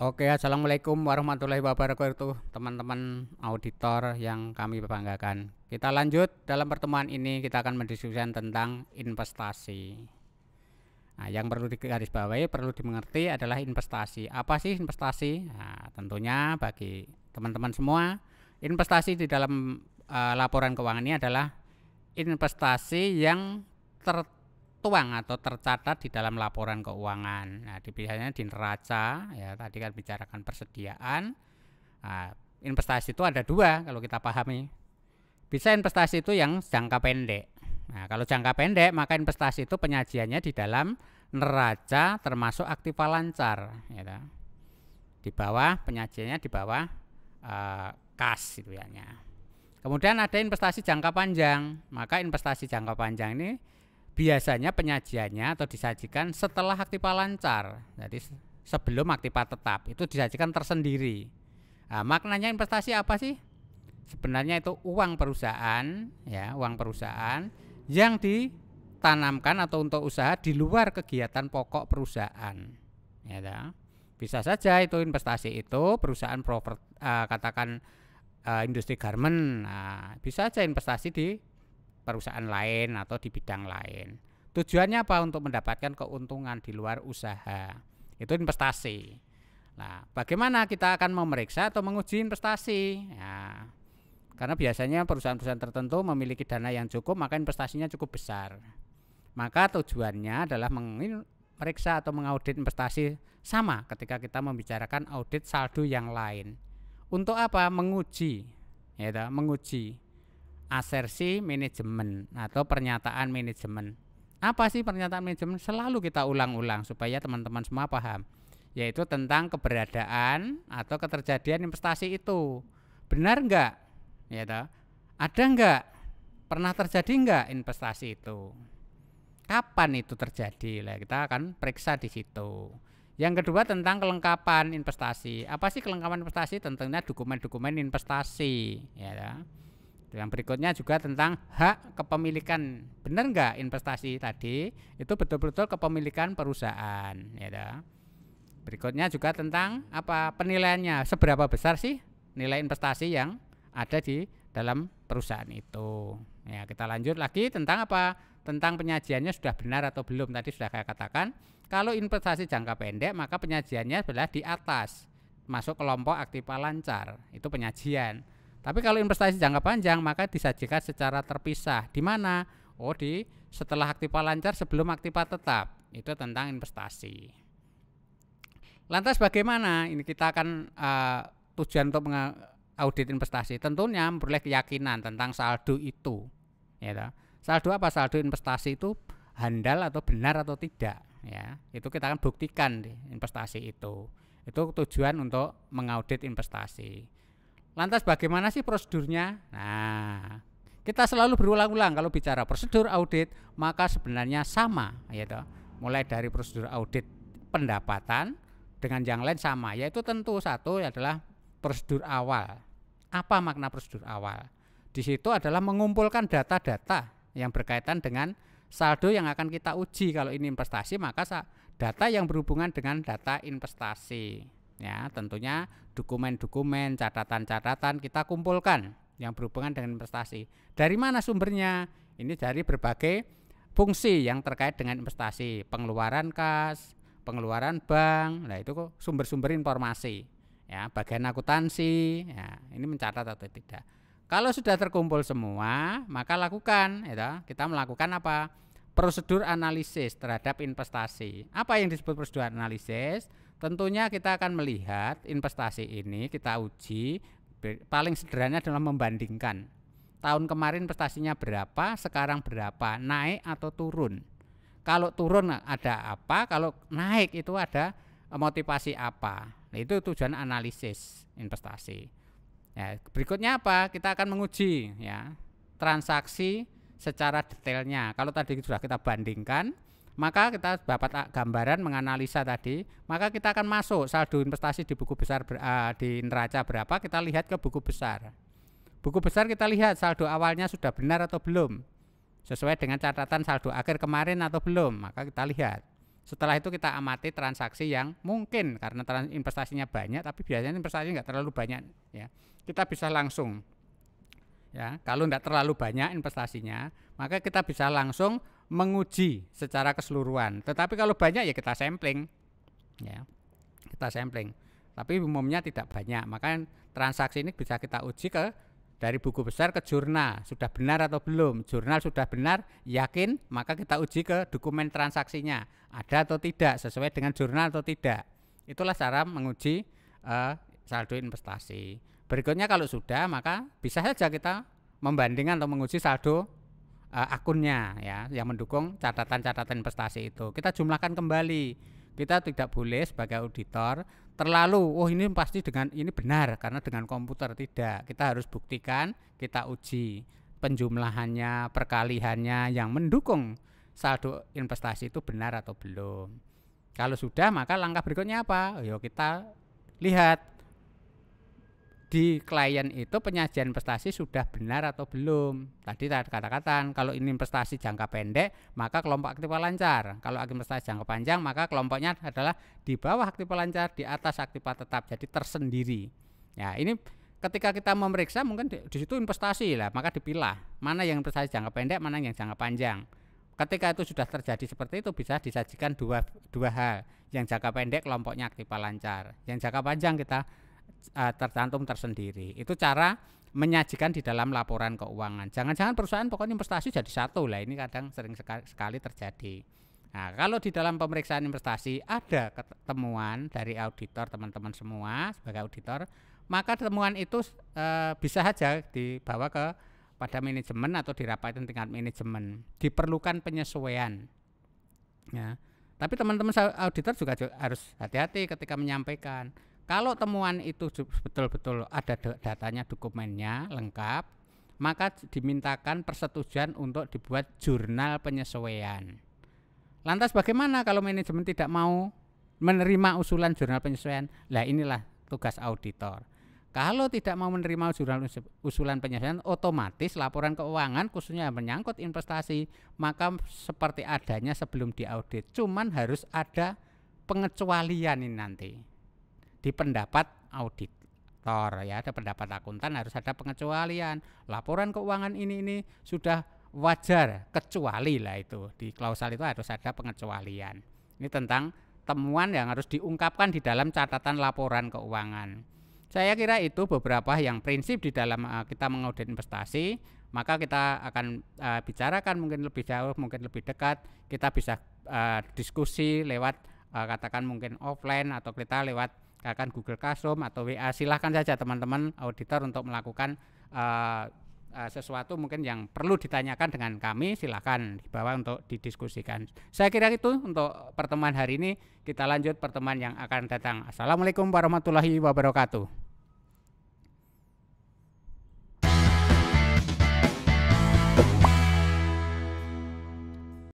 Oke, assalamualaikum warahmatullahi wabarakatuh, teman-teman auditor yang kami banggakan. Kita lanjut dalam pertemuan ini kita akan mendiskusikan tentang investasi. Nah, yang perlu digarisbawahi, perlu dimengerti adalah investasi. Apa sih investasi? Nah, tentunya bagi teman-teman semua, investasi di dalam laporan keuangan ini adalah investasi yang tertuang atau tercatat di dalam laporan keuangan. Nah, biasanya di neraca, ya tadi kan bicarakan persediaan. Nah, investasi itu ada dua kalau kita pahami. Bisa investasi itu yang jangka pendek. Nah, kalau jangka pendek maka investasi itu penyajiannya di dalam neraca termasuk aktiva lancar, ya. Di bawah penyajiannya di bawah kas gitu ya. Kemudian ada investasi jangka panjang. Maka investasi jangka panjang ini biasanya penyajiannya atau disajikan setelah aktiva lancar. Jadi sebelum aktiva tetap itu disajikan tersendiri. Nah, maknanya investasi apa sih? Sebenarnya itu uang perusahaan, ya, uang perusahaan yang ditanamkan atau untuk usaha di luar kegiatan pokok perusahaan. Ya, bisa saja itu investasi itu perusahaan katakan industri garment, nah, bisa saja investasi di perusahaan lain atau di bidang lain. Tujuannya apa? Untuk mendapatkan keuntungan di luar usaha. Itu investasi. Nah, bagaimana kita akan memeriksa atau menguji investasi? Ya, karena biasanya perusahaan-perusahaan tertentu memiliki dana yang cukup, maka investasinya cukup besar. Maka tujuannya adalah memeriksa atau mengaudit investasi sama ketika kita membicarakan audit saldo yang lain. Untuk apa? Menguji, ya, menguji asersi manajemen atau pernyataan manajemen. Apa sih pernyataan manajemen? Selalu kita ulang-ulang supaya teman-teman semua paham, yaitu tentang keberadaan atau keterjadian investasi itu. Benar enggak? Ya, ada enggak? Pernah terjadi enggak investasi itu? Kapan itu terjadi? Lah, kita akan periksa di situ. Yang kedua tentang kelengkapan investasi. Apa sih kelengkapan investasi? Tentunya dokumen-dokumen investasi, ya. Yang berikutnya juga tentang hak kepemilikan. Benar nggak investasi tadi itu betul-betul kepemilikan perusahaan, ya. Berikutnya juga tentang apa penilaiannya, seberapa besar sih nilai investasi yang ada di dalam perusahaan itu. Ya, kita lanjut lagi tentang apa? Tentang penyajiannya sudah benar atau belum. Tadi sudah saya katakan, kalau investasi jangka pendek maka penyajiannya adalah di atas, masuk kelompok aktiva lancar, itu penyajian. Tapi kalau investasi jangka panjang maka disajikan secara terpisah. Di mana? Oh, di setelah aktiva lancar sebelum aktiva tetap. Itu tentang investasi. Lantas bagaimana? Ini kita akan tujuan untuk mengaudit investasi. Tentunya memperoleh keyakinan tentang saldo itu. Ya, saldo apa? Saldo investasi itu handal atau benar atau tidak. Ya, itu kita akan buktikan di investasi itu. Itu tujuan untuk mengaudit investasi. Lantas bagaimana sih prosedurnya? Nah, kita selalu berulang-ulang kalau bicara prosedur audit, maka sebenarnya sama, yaitu mulai dari prosedur audit pendapatan dengan yang lain sama, yaitu tentu satu adalah prosedur awal. Apa makna prosedur awal? Di situ adalah mengumpulkan data-data yang berkaitan dengan saldo yang akan kita uji. Kalau ini investasi, maka data yang berhubungan dengan data investasi. Ya, tentunya dokumen-dokumen, catatan-catatan kita kumpulkan yang berhubungan dengan investasi. Dari mana sumbernya? Ini dari berbagai fungsi yang terkait dengan investasi, pengeluaran kas, pengeluaran bank. Nah, itu sumber-sumber informasi. Ya, bagian akuntansi, ya, ini mencatat atau tidak. Kalau sudah terkumpul semua, maka lakukan, ya, kita melakukan apa? Prosedur analisis terhadap investasi. Apa yang disebut prosedur analisis? Tentunya kita akan melihat investasi ini kita uji, paling sederhana adalah membandingkan. Tahun kemarin investasinya berapa, sekarang berapa, naik atau turun. Kalau turun ada apa, kalau naik itu ada motivasi apa. Nah, itu tujuan analisis investasi. Ya, berikutnya apa? Kita akan menguji, ya, transaksi secara detailnya. Kalau tadi sudah kita bandingkan, maka kita dapat gambaran menganalisa tadi, maka kita akan masuk saldo investasi di buku besar di neraca berapa, kita lihat ke buku besar. Buku besar kita lihat saldo awalnya sudah benar atau belum, sesuai dengan catatan saldo akhir kemarin atau belum, maka kita lihat. Setelah itu kita amati transaksi yang mungkin karena investasinya banyak, tapi biasanya investasinya nggak terlalu banyak ya. Kita bisa langsung ya, kalau tidak terlalu banyak investasinya, maka kita bisa langsung menguji secara keseluruhan. Tetapi kalau banyak ya kita sampling ya. Kita sampling. Tapi umumnya tidak banyak, maka transaksi ini bisa kita uji dari buku besar ke jurnal, sudah benar atau belum. Jurnal sudah benar, yakin, maka kita uji ke dokumen transaksinya, ada atau tidak, sesuai dengan jurnal atau tidak. Itulah cara menguji saldo investasi. Berikutnya kalau sudah, maka bisa saja kita membandingkan atau menguji saldo akunnya ya, yang mendukung catatan-catatan investasi itu. Kita jumlahkan kembali. Kita tidak boleh sebagai auditor terlalu ini pasti dengan ini benar karena dengan komputer, tidak. Kita harus buktikan, kita uji penjumlahannya, perkaliannya yang mendukung saldo investasi itu benar atau belum. Kalau sudah, maka langkah berikutnya apa? Yuk kita lihat di klien itu penyajian investasi sudah benar atau belum. Tadi kata-kata kalau ini investasi jangka pendek, maka kelompok aktiva lancar. Kalau investasi jangka panjang, maka kelompoknya adalah di bawah aktiva lancar, di atas aktiva tetap, jadi tersendiri. Ya, ini ketika kita memeriksa mungkin di situ investasi lah, maka dipilah mana yang investasi jangka pendek, mana yang jangka panjang. Ketika itu sudah terjadi seperti itu, bisa disajikan dua hal. Yang jangka pendek kelompoknya aktiva lancar, yang jangka panjang kita tercantum tersendiri. Itu cara menyajikan di dalam laporan keuangan. Jangan-jangan perusahaan pokoknya investasi jadi satu lah, ini kadang sering sekali terjadi. Nah, kalau di dalam pemeriksaan investasi ada temuan dari auditor, teman-teman semua sebagai auditor, maka temuan itu bisa saja dibawa pada manajemen atau dirapatkan tingkat manajemen. Diperlukan penyesuaian. Ya. Tapi teman-teman auditor juga harus hati-hati ketika menyampaikan. Kalau temuan itu betul-betul ada datanya, dokumennya lengkap, maka dimintakan persetujuan untuk dibuat jurnal penyesuaian. Lantas bagaimana kalau manajemen tidak mau menerima usulan jurnal penyesuaian? Lah inilah tugas auditor. Kalau tidak mau menerima usulan penyesuaian, otomatis laporan keuangan khususnya menyangkut investasi, maka seperti adanya sebelum diaudit. Cuman harus ada pengecualian ini nanti. Di pendapat auditor ya, ada pendapat akuntan harus ada pengecualian. Laporan keuangan ini sudah wajar, kecuali lah itu. Di klausal itu harus ada pengecualian. Ini tentang temuan yang harus diungkapkan di dalam catatan laporan keuangan. Saya kira itu beberapa yang prinsip di dalam kita mengaudit investasi. Maka kita akan bicarakan mungkin lebih jauh, mungkin lebih dekat. Kita bisa diskusi lewat katakan mungkin offline atau kita lewat akan Google Classroom atau WA. Silahkan saja teman-teman auditor untuk melakukan sesuatu mungkin yang perlu ditanyakan dengan kami, silahkan dibawa untuk didiskusikan. Saya kira itu untuk pertemuan hari ini. Kita lanjut pertemuan yang akan datang. Assalamualaikum warahmatullahi wabarakatuh.